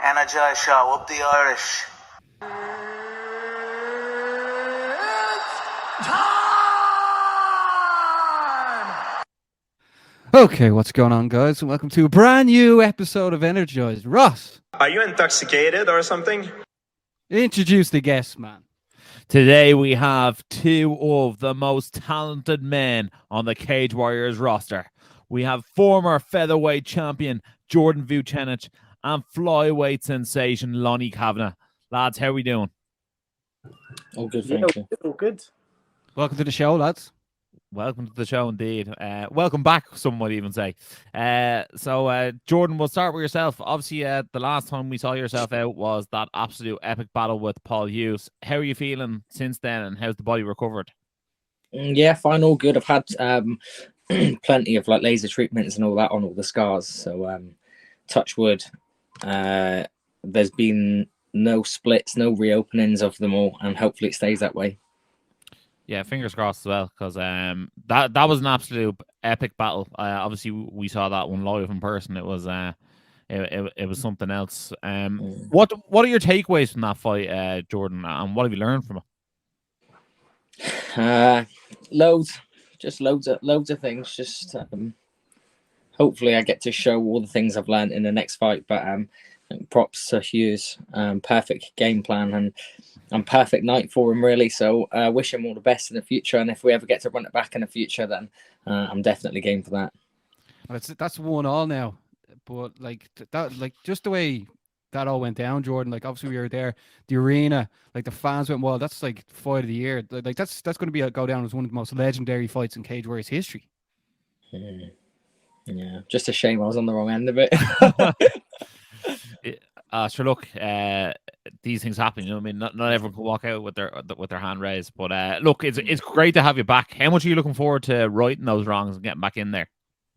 Energized show, up the Irish. Okay, what's going on, guys? And welcome to a brand new episode of Energized. Ross, are you intoxicated or something? Introduce the guest, man. Today we have two of the most talented men on the Cage Warriors roster. We have former featherweight champion Jordan Vucenic and flyweight sensation Lonnie Kavanagh. Lads, how are we doing? All good, thank you. All good. Welcome to the show, lads. Welcome to the show, indeed. Welcome back, some might even say. So, Jordan, we'll start with yourself. Obviously, the last time we saw yourself out was that absolute epic battle with Paul Hughes. How are you feeling since then, and how's the body recovered? Yeah, fine, all good. I've had plenty of laser treatments and all that on all the scars. So, touch wood. There's been no splits, no reopenings of them all, and hopefully it stays that way. Yeah, fingers crossed as well, because that was an absolute epic battle. Obviously, we saw that one live in person. It was it was something else. What are your takeaways from that fight, Jordan, and what have you learned from it? Loads of things. Just hopefully I get to show all the things I've learned in the next fight. But props to Hughes. Perfect game plan and perfect night for him, really. So wish him all the best in the future. And if we ever get to run it back in the future, then I'm definitely game for that. That's 1-1 now. But just the way that all went down, Jordan. Obviously we were there, the arena, the fans went wild. That's fight of the year. That's going to be go down as one of the most legendary fights in Cage Warriors history. Yeah, just a shame I was on the wrong end of it. Sure, look, these things happen. You know what I mean? Not everyone can walk out with their hand raised. But look, it's great to have you back. How much are you looking forward to righting those wrongs and getting back in there?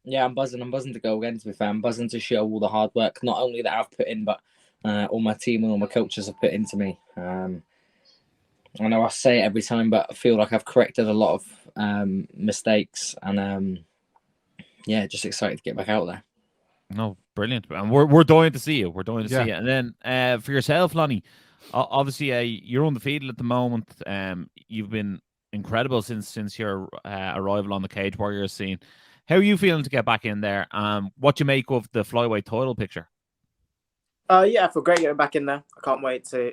Yeah, I'm buzzing. I'm buzzing to go again, to be fair. I'm buzzing to show all the hard work, not only that I've put in, but all my team and all my coaches have put into me. I know I say it every time, but I feel like I've corrected a lot of mistakes. And just excited to get back out there. No, brilliant. And we're dying to see you. We're dying to see you. And then for yourself, Lonnie, obviously you're undefeated at the moment. You've been incredible since your arrival on the Cage Warriors scene. How are you feeling to get back in there? What do you make of the flyweight title picture? Yeah, I feel great getting back in there. I can't wait to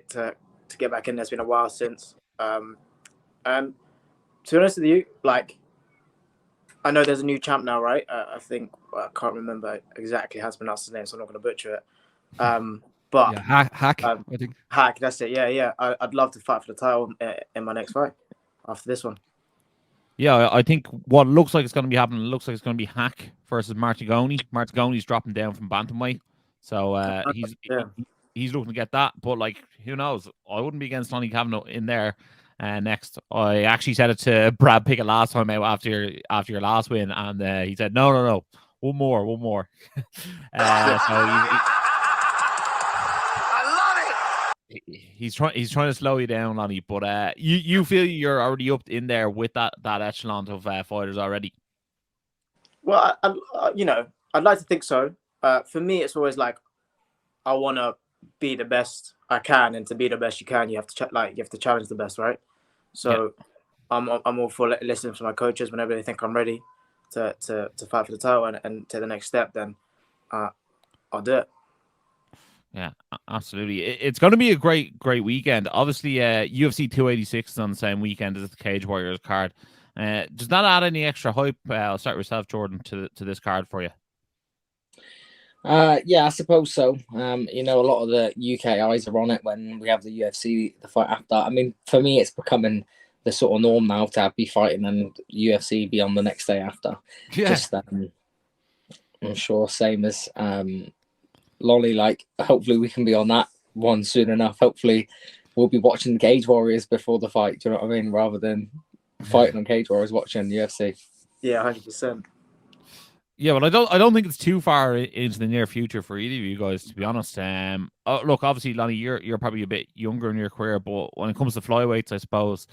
get back in there. It's been a while since. And to be honest with you, I know there's a new champ now, right? I think I can't remember exactly how to pronounce his name, so I'm not going to butcher it. But yeah, Hack, I think. Hack, that's it. Yeah. I'd love to fight for the title in my next fight after this one. Yeah, I think what looks like it's going to be happening, looks like it's going to be Hack versus Martigoni. Martigoni's dropping down from bantamweight, so he's looking to get that. But who knows? I wouldn't be against Lonnie Kavanagh in there. Next, I actually said it to Brad Pickett last time out after your last win, and he said no, one more. He's trying to slow you down, Lonnie, but you feel you're already up in there with that echelon of fighters already. Well, I'd like to think so. For me, it's always I want to be the best I can, and to be the best you can, you have to challenge the best, right? So I'm all for listening to my coaches whenever they think I'm ready to fight for the title and take the next step. Then I'll do it. Yeah, absolutely. It's going to be a great weekend. Obviously, UFC 286 is on the same weekend as the Cage Warriors card. Does that add any extra hype? I'll start with yourself, Jordan, to this card for you. Yeah, I suppose so. A lot of the UK eyes are on it when we have the UFC, the fight after. I mean, for me, it's becoming the sort of norm now to be fighting and UFC be on the next day after. Yeah. Just, I'm sure, same as Lolly, hopefully we can be on that one soon enough. Hopefully we'll be watching Cage Warriors before the fight, do you know what I mean? Rather than fighting on Cage Warriors, watching the UFC. Yeah, 100%. Yeah, well, I don't think it's too far into the near future for either of you guys, to be honest. Look, obviously, Lonnie, you're probably a bit younger in your career, but when it comes to flyweights, I suppose,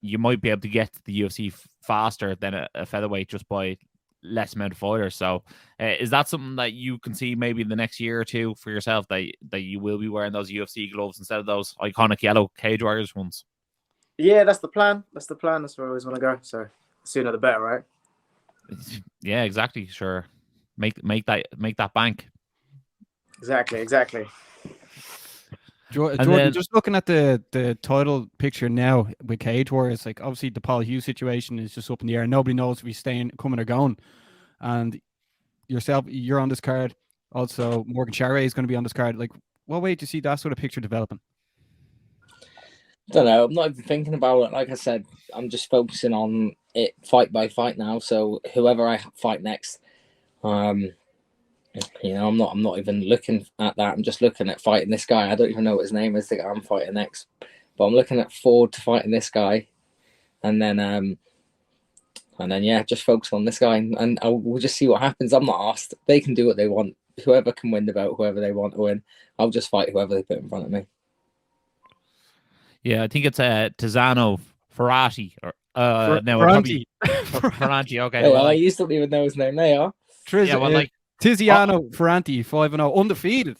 you might be able to get to the UFC faster than a featherweight just by less amount of fighters. So is that something that you can see maybe in the next year or two for yourself, that you will be wearing those UFC gloves instead of those iconic yellow Cage Warriors ones? Yeah, that's the plan. That's where I always want to go. So the sooner the better, right? Yeah, exactly. Sure. Make that bank. Exactly. Jordan, then- just looking at the title picture now with Cage Warriors, like obviously the Paul Hughes situation is just up in the air. Nobody knows if he's coming or going. And yourself, you're on this card. Also, Morgan Charret is going to be on this card. Like, what way do you see that sort of picture developing? Don't know. I'm not even thinking about it. Like I said, I'm just focusing on it fight by fight now. So whoever I fight next, I'm not even looking at that. I'm just looking at fighting this guy. I don't even know what his name is, the guy I'm fighting next. But I'm looking forward to fighting this guy, and then yeah, just focus on this guy, and we'll just see what happens. I'm not asked. They can do what they want. Whoever can win the belt, whoever they want to win, I'll just fight whoever they put in front of me. Yeah, I think it's Tiziano Ferrati or Ferranti. Ferranti. Okay, Oh, well, you don't even know his name. They are. Tiziano Ferranti, 5-0, undefeated.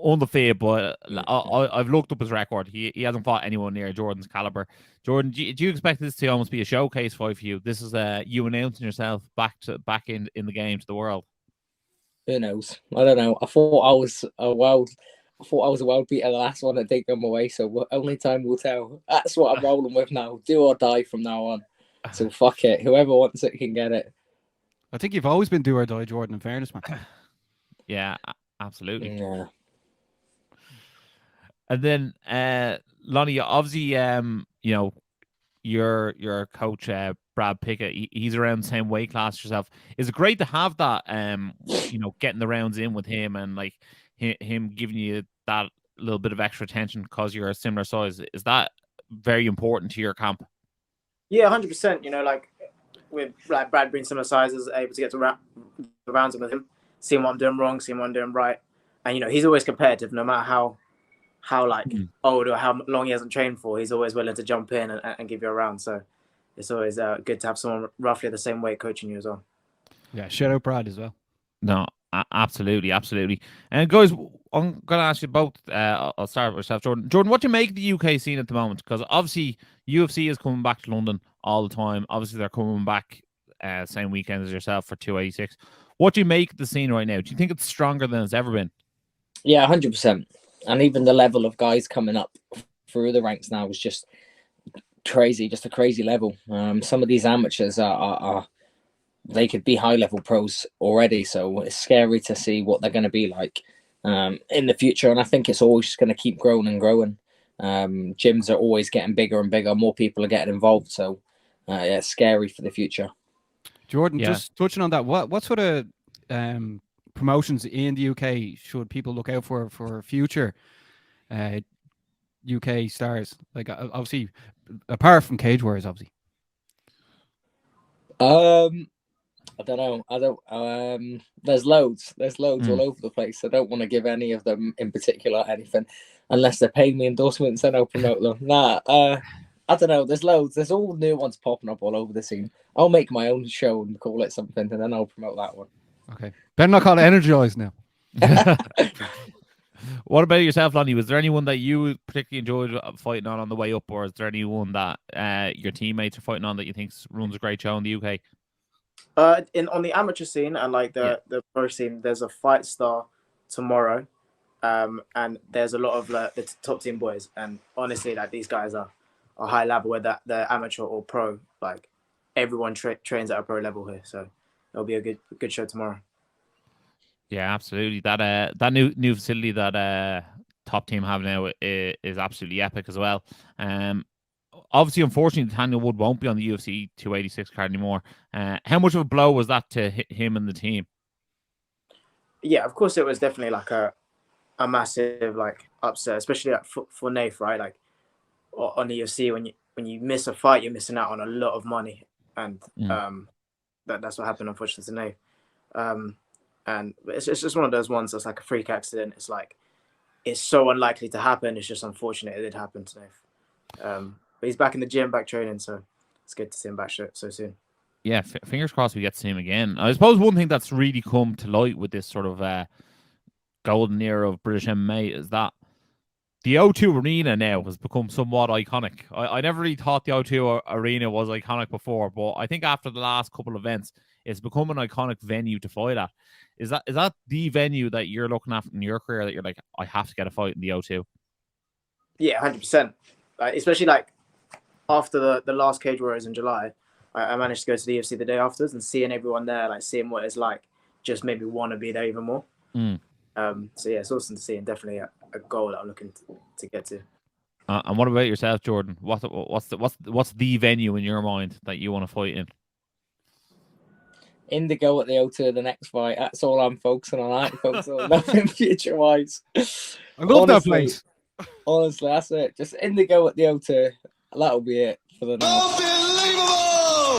Undefeated, but I've looked up his record. He hasn't fought anyone near Jordan's caliber. Jordan, do you expect this to almost be a showcase fight for you? This is you announcing yourself back in the game to the world. Who knows? I don't know. I thought I was a world beater the last one that did come away. So only time will tell. That's what I'm rolling with now. Do or die from now on. So fuck it. Whoever wants it can get it. I think you've always been do or die, Jordan, in fairness, man. Yeah, absolutely. Yeah. And then Lonnie, obviously, your coach Brad Pickett, he's around the same weight class as yourself. Is it great to have that? Getting the rounds in with him and like him giving you that little bit of extra attention because you're a similar size. Is that very important to your camp? Yeah, 100%. Like with like Brad being similar sizes, able to get to the rounds with him, seeing what I'm doing wrong, seeing what I'm doing right, and he's always competitive, no matter how old or how long he hasn't trained for. He's always willing to jump in and give you a round. So it's always good to have someone roughly the same weight coaching you as well. Yeah, shout out Brad as well. No, absolutely. And guys, I'm going to ask you both. I'll start with yourself, Jordan. Jordan, what do you make of the UK scene at the moment? Because obviously UFC is coming back to London all the time. Obviously, they're coming back same weekend as yourself for 286. What do you make of the scene right now? Do you think it's stronger than it's ever been? Yeah, 100%. And even the level of guys coming up through the ranks now is just crazy, just a crazy level. Some of these amateurs are they could be high-level pros already, so it's scary to see what they're going to be like in the future. And I think it's always just going to keep growing and growing. Gyms are always getting bigger and bigger. More people are getting involved, so it's scary for the future. Jordan, just touching on that, what sort of promotions in the UK should people look out for future UK stars? Like obviously, apart from Cage Warriors, obviously. I don't know. There's loads all over the place. I don't want to give any of them in particular anything unless they're paying me endorsements, and I'll promote them. I don't know. There's loads. There's all new ones popping up all over the scene. I'll make my own show and call it something, and then I'll promote that one. Okay. Better not call it Energized now. What about yourself, Lonnie? Was there anyone that you particularly enjoyed fighting on the way up, or is there anyone that your teammates are fighting on that you think runs a great show in the UK? On the amateur scene and like the pro scene, there's a fight star tomorrow, and there's a lot of the top team boys. And honestly, like these guys are high level, whether they're amateur or pro. Like everyone trains at a pro level here, so it'll be a good show tomorrow. Yeah, absolutely. That new facility that top team have now is absolutely epic as well. Obviously, unfortunately, Daniel Wood won't be on the UFC 286 card anymore. How much of a blow was that to him and the team? Yeah, of course, it was definitely like a massive upset, especially for Nath, right? Like on the UFC, when you miss a fight, you're missing out on a lot of money, and that's what happened, unfortunately, to Nath. And it's just one of those ones that's like a freak accident. It's like it's so unlikely to happen. It's just unfortunate it did happen to Nath. But he's back in the gym, back training, so it's good to see him back so soon. Yeah, fingers crossed we get to see him again. I suppose one thing that's really come to light with this sort of golden era of British MMA is that the O2 Arena now has become somewhat iconic. I never really thought the O2 Arena was iconic before, but I think after the last couple of events, it's become an iconic venue to fight at. Is that the venue that you're looking at in your career that you're like, I have to get a fight in the O2? Yeah, 100%. Like, especially like after the last Cage Warriors in July, I managed to go to the UFC the day afterwards, and seeing everyone there, like seeing what it's like, just made me want to be there even more. So yeah, it's awesome to see, and definitely a goal that I'm looking to get to. And what about yourself, Jordan? What's the venue in your mind that you want to fight in? Indigo at the O2, the next fight. That's all I'm focusing on. I ain't focusing on nothing future wise. I love that place. Honestly, that's it. Just Indigo at the O2. That'll be it for the night.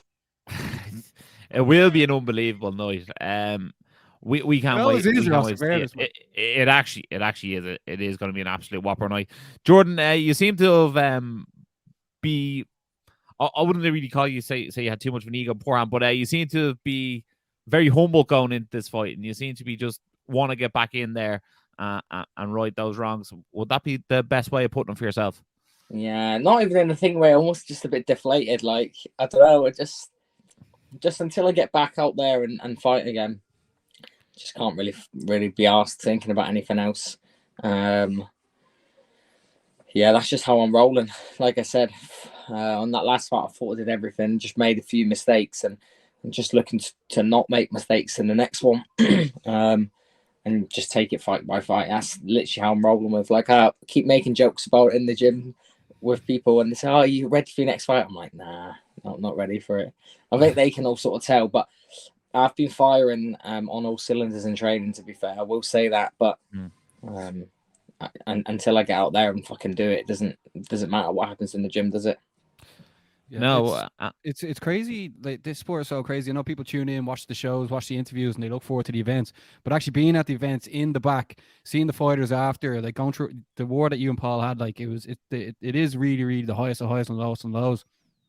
It will be an unbelievable night. We can't wait. It actually is. It is going to be an absolute whopper night. Jordan, you seem to have be. I wouldn't really call you say you had too much of an ego beforehand, but you seem to be very humble going into this fight, and you seem to be just want to get back in there and right those wrongs. Would that be the best way of putting them for yourself? Yeah, not even in the thing where almost just a bit deflated. Like, I don't know, just until I get back out there and fight again, just can't really be asked thinking about anything else. Yeah, that's just how I'm rolling. Like I said, on that last fight, I thought I did everything, just made a few mistakes, and I'm just looking to not make mistakes in the next one. And just take it fight by fight. That's literally how I'm rolling with. Like, I keep making jokes about it in the gym with people, and they say, "Oh, are you ready for your next fight?" I'm like, "Nah, not ready for it." I think they can all sort of tell, but I've been firing on all cylinders in training, to be fair. I will say that, but until I get out there and fucking do it, it doesn't matter what happens in the gym, does it? Yeah, no, it's crazy. Like, this sport is so crazy. I know people tune in, watch the shows, watch the interviews, and they look forward to the events. But actually being at the events in the back, seeing the fighters after, like going through the war that you and Paul had, like it is really, really the highest of highs and lowest and lows.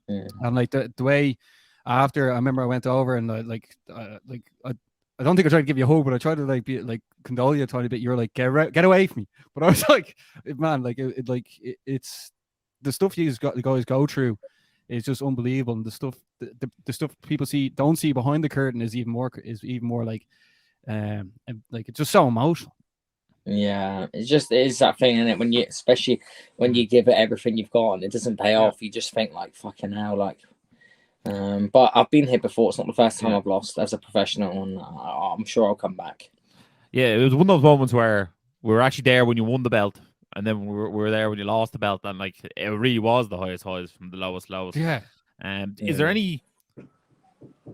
Yeah. And like the way after, I remember I went over and I don't think I tried to give you a hug, but I tried to like be like condole you a tiny bit. You're like, get away from me. But I was like, man, like it's the stuff you guys go through. It's just unbelievable, and the stuff people don't see behind the curtain is even more like it's just so emotional. Yeah, it is that thing, isn't it? Especially when you give it everything you've got and it doesn't pay off, you just think like, fucking hell, like. But I've been here before. It's not the first time I've lost as a professional, and I'm sure I'll come back. Yeah, it was one of those moments where we were actually there when you won the belt. And then we were there when you lost the belt, and like it really was the highest highs from the lowest lows. Yeah. Is there any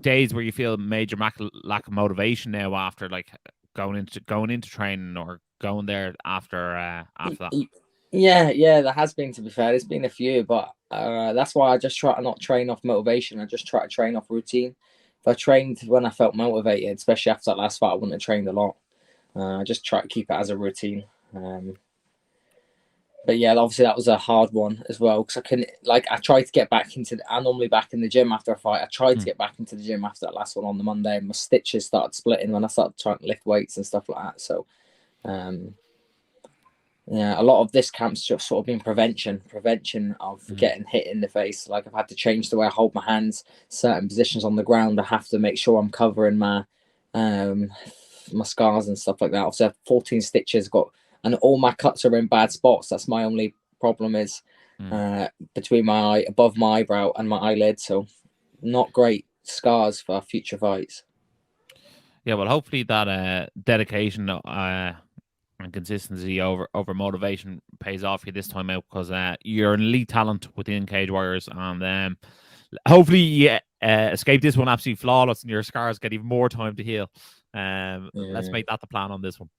days where you feel major lack of motivation now after like going into training or going there after that? Yeah, there has been, to be fair. There's been a few, but that's why I just try to not train off motivation. I just try to train off routine. If I trained when I felt motivated, especially after that last fight, I wouldn't have trained a lot. I just try to keep it as a routine. But yeah, obviously that was a hard one as well, because I tried to get back I'm normally back in the gym after a fight. I tried to get back into the gym after that last one on the Monday, and my stitches started splitting when I started trying to lift weights and stuff like that. So, yeah, a lot of this camp's just sort of been prevention of getting hit in the face. Like, I've had to change the way I hold my hands, certain positions on the ground. I have to make sure I'm covering my scars and stuff like that. Obviously, I have 14 stitches, and all my cuts are in bad spots. That's my only problem is between above my eyebrow and my eyelid. So not great scars for future fights. Yeah, well, hopefully that dedication and consistency over motivation pays off you this time out, because you're an elite talent within Cage Warriors, and hopefully you escape this one absolutely flawless, and your scars get even more time to heal. Let's make that the plan on this one.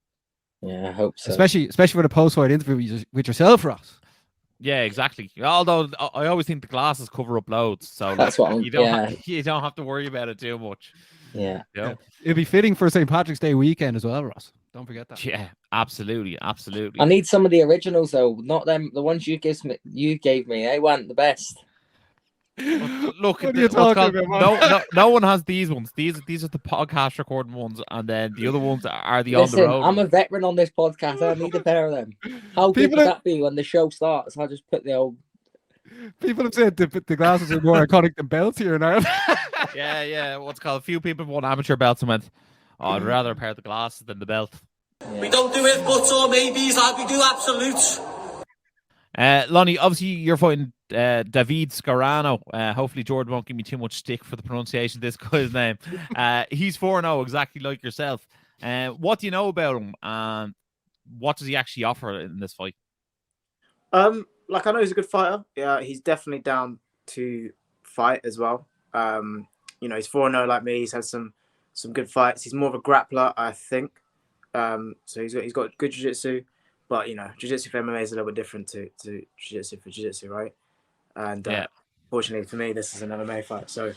Yeah, I hope so. Especially for the post-fight interview with yourself, Ross. Yeah, exactly. Although I always think the glasses cover up loads, so that's what you don't have to worry about it too much. Yeah. It'd be fitting for St. Patrick's Day weekend as well, Ross. Don't forget that. Yeah, absolutely. I need some of the originals though, not them. The ones you gave me, they weren't the best. Look, What are you talking about, man? no one has these ones. These are the podcast recording ones, and then the other ones are the on the Listen, road. I'm a veteran on this podcast. I need a pair of them. How good would that be when the show starts? I'll just put the old. People have said the glasses are more iconic than belts here in Ireland. Yeah. What's called? A few people have won amateur belts and went, "Oh, I'd rather a pair of the glasses than the belt." Yeah. We don't do it buts or maybes like we do absolutes. Lonnie, obviously you're fighting David Scarano. Hopefully Jordan won't give me too much stick for the pronunciation of this guy's name. He's 4-0, exactly like yourself. What do you know about him? And what does he actually offer in this fight? Like, I know he's a good fighter. Yeah, he's definitely down to fight as well. He's 4-0 like me. He's had some good fights. He's more of a grappler, I think. So he's got good jiu-jitsu, but jiu-jitsu for MMA is a little bit different to jiu-jitsu for jiu-jitsu, right? And fortunately for me, this is an MMA fight. So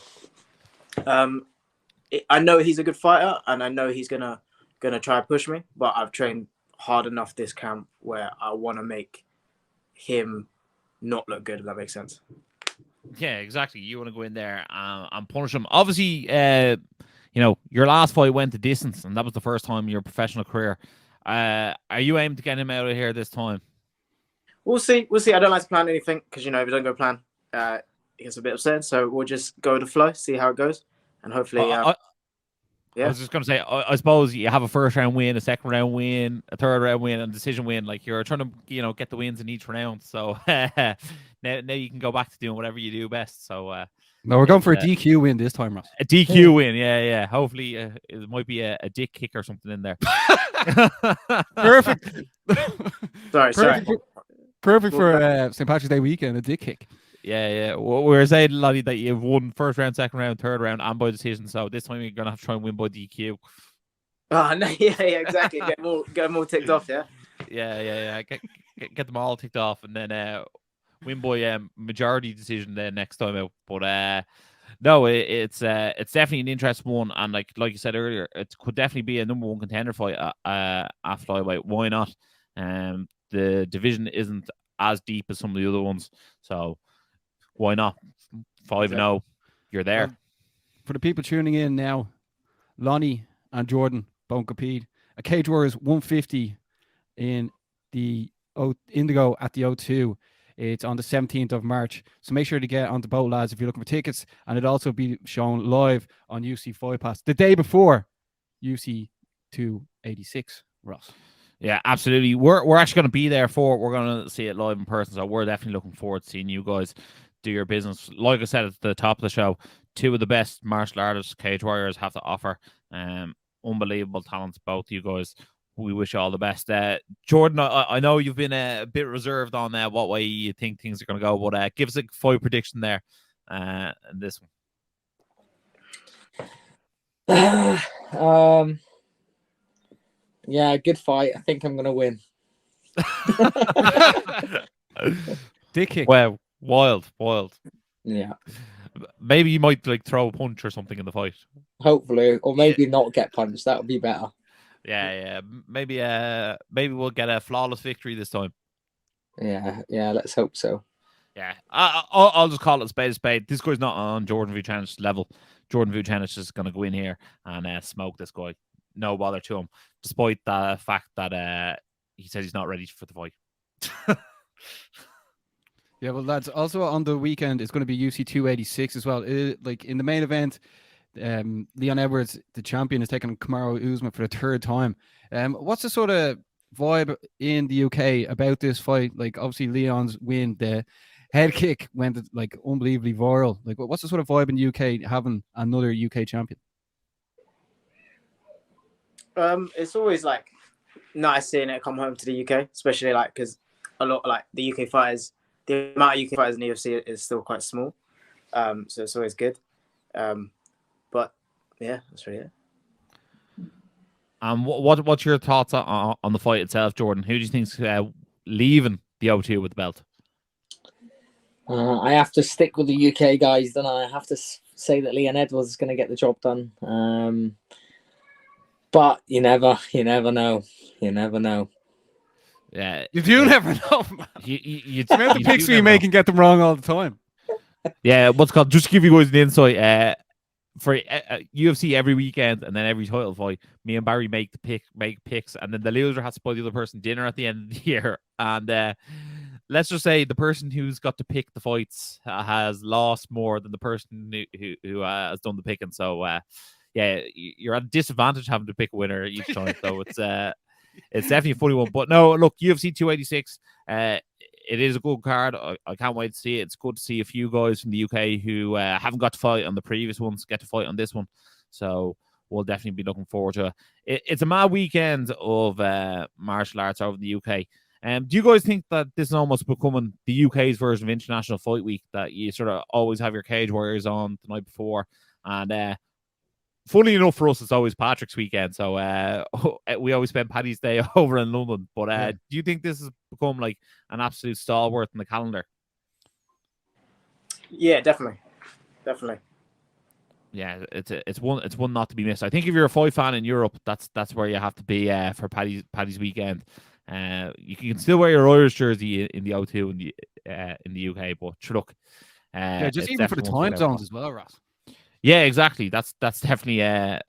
I know he's a good fighter, and I know he's gonna try to push me. But I've trained hard enough this camp where I want to make him not look good. If that makes sense. Yeah, exactly. You want to go in there and punish him. Obviously, your last fight went the distance, and that was the first time in your professional career. Are you aiming to get him out of here this time? We'll see. I don't like to plan anything because if it don't go plan, it gets a bit upset. So we'll just go with the flow, see how it goes, and hopefully. I was just going to say, I suppose you have a first round win, a second round win, a third round win, and a decision win. Like, you're trying to, get the wins in each round. So now you can go back to doing whatever you do best. So no, we're going for a DQ win this time, Ross. A DQ win, yeah. Hopefully, it might be a dick kick or something in there. Perfect. Sorry. Perfect for St. Patrick's Day weekend, a dick kick. Yeah. We're saying, Lottie, that you've won first round, second round, third round, and by decision. So this time you're gonna have to try and win by DQ. Oh no, yeah, exactly. Get them all ticked off, yeah. Yeah. Get them all ticked off, and then win by majority decision then next time out. But no, it's definitely an interesting one, and like you said earlier, it could definitely be a number one contender fight at flyweight. Why not? The division isn't as deep as some of the other ones, so why not? 5-0, you're there. For the people tuning in now, Lonnie and Jordan both compete. A Cage Warriors 150 in the Indigo at the O2. It's on the 17th of March. So make sure to get on the boat, lads, if you're looking for tickets. And it'll also be shown live on UFC Fight Pass the day before UFC 286, Ross. Yeah, absolutely. We're actually going to be there we're going to see it live in person. So we're definitely looking forward to seeing you guys do your business. Like I said at the top of the show, two of the best martial artists Cage Warriors have to offer. Unbelievable talents, both you guys. We wish you all the best. Jordan, I know you've been a bit reserved on what way you think things are going to go, but give us a fight prediction there in this one. Yeah, good fight. I think I'm going to win. Dick kick. Well, wild. Yeah. Maybe you might throw a punch or something in the fight. Hopefully, or maybe not get punched. That would be better. Yeah. Maybe we'll get a flawless victory this time. Yeah. Let's hope so. Yeah, I'll just call it a spade. This guy's not on Jordan Vucenic's level. Jordan Vucenic is going to go in here and smoke this guy. No bother to him, despite the fact that he says he's not ready for the fight. Yeah, well, lads, also on the weekend, it's going to be UFC 286 as well. In the main event, Leon Edwards, the champion, is taking Kamaru Usman for the third time. What's the sort of vibe in the UK about this fight? Like, obviously, Leon's win, the head kick went unbelievably viral. Like, what's the sort of vibe in the UK having another UK champion? It's always nice seeing it come home to the UK, especially because a lot the UK fighters, the amount of UK fighters in the UFC is still quite small. So it's always good. But yeah, that's really it. What's your thoughts on the fight itself, Jordan? Who do you think's leaving the O2 with the belt? I have to stick with the UK guys, then I have to say that Leon Edwards is going to get the job done. But you never know. You never know. Yeah, You do never know, man. You The amount of picks we never make know. and get them wrong all the time. Yeah, what's called, just to give you guys an insight, for UFC every weekend and then every title fight, me and Barry make picks, and then the loser has to buy the other person dinner at the end of the year. And let's just say the person who's got to pick the fights has lost more than the person who has done the picking. So yeah, you're at a disadvantage having to pick a winner each time. So it's definitely a funny one. But no, look, UFC 286. It is a good card. I can't wait to see it. It's good to see a few guys from the UK who haven't got to fight on the previous ones get to fight on this one. So we'll definitely be looking forward to it. It's a mad weekend of martial arts over in the UK. Do you guys think that this is almost becoming the UK's version of International Fight Week, that you sort of always have your Cage Warriors on the night before? And funnily enough, for us, it's always Patrick's weekend, so we always spend Paddy's Day over in London. But do you think this has become like an absolute stalwart in the calendar? Yeah, definitely. Yeah, it's one not to be missed. I think if you're a fight fan in Europe, that's where you have to be for Paddy's weekend. You can still wear your Irish jersey in the O2 in the UK, but look, Yeah, just even for the time zones as well, Ross. Yeah, exactly. That's definitely Yeah,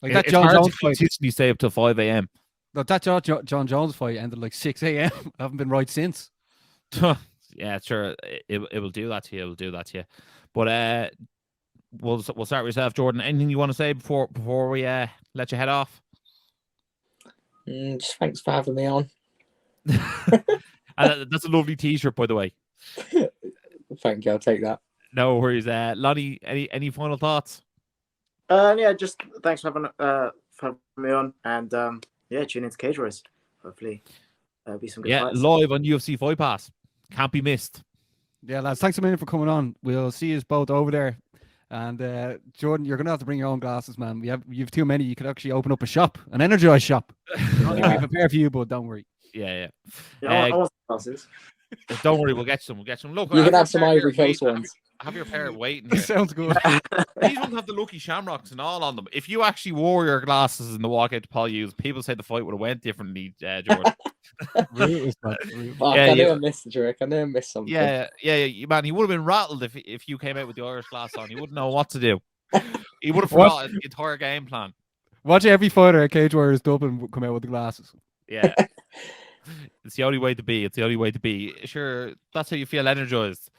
like that it's John hard Jones to fight. consistently stay up till 5 a.m. No, that John Jones fight ended like 6 a.m. I haven't been right since. Yeah, sure. It will do that to you. It will do that to you. But we'll start with yourself, Jordan. Anything you want to say before we let you head off? Just thanks for having me on. And that's a lovely T-shirt, by the way. Thank you. I'll take that. No worries. Lonnie, any final thoughts? Yeah, just thanks for having me on, and tune into Cage Warriors. Hopefully, be some good fights. Live on UFC Fight Pass. Can't be missed. Yeah, lads, thanks a million for coming on. We'll see you both over there. And Jordan, you're gonna have to bring your own glasses, man. You've too many. You could actually open up a shop, an Energized shop. I'll give a pair for you, but don't worry. Yeah, I want glasses. Don't worry, we'll get some. Look, You can have some Ivory Coast ones. I have your pair waiting here. Sounds good. These ones have the lucky shamrocks and all on them. If you actually wore your glasses in the walkout to Paul Hughes, people say the fight would have went differently, Jordan. I never missed the trick. I never missed something. Yeah, man. He would have been rattled if you came out with the Irish glass on. He wouldn't know what to do. He would have forgotten the entire game plan. Watch every fighter at Cage Warriors Dublin come out with the glasses. Yeah. It's the only way to be. Sure, that's how you feel energized.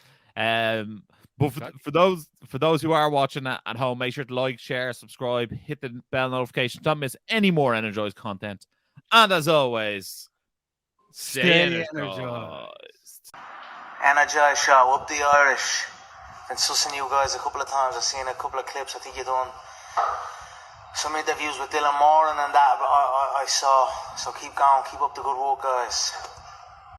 But for those who are watching at home, make sure to like, share, subscribe, hit the bell notification. Don't miss any more energized content. And as always, stay energized. Energized show, up the Irish. Been sussing you guys a couple of times. I've seen a couple of clips. I think you've done some interviews with Dylan Moran and that I saw. So keep going, keep up the good work, guys.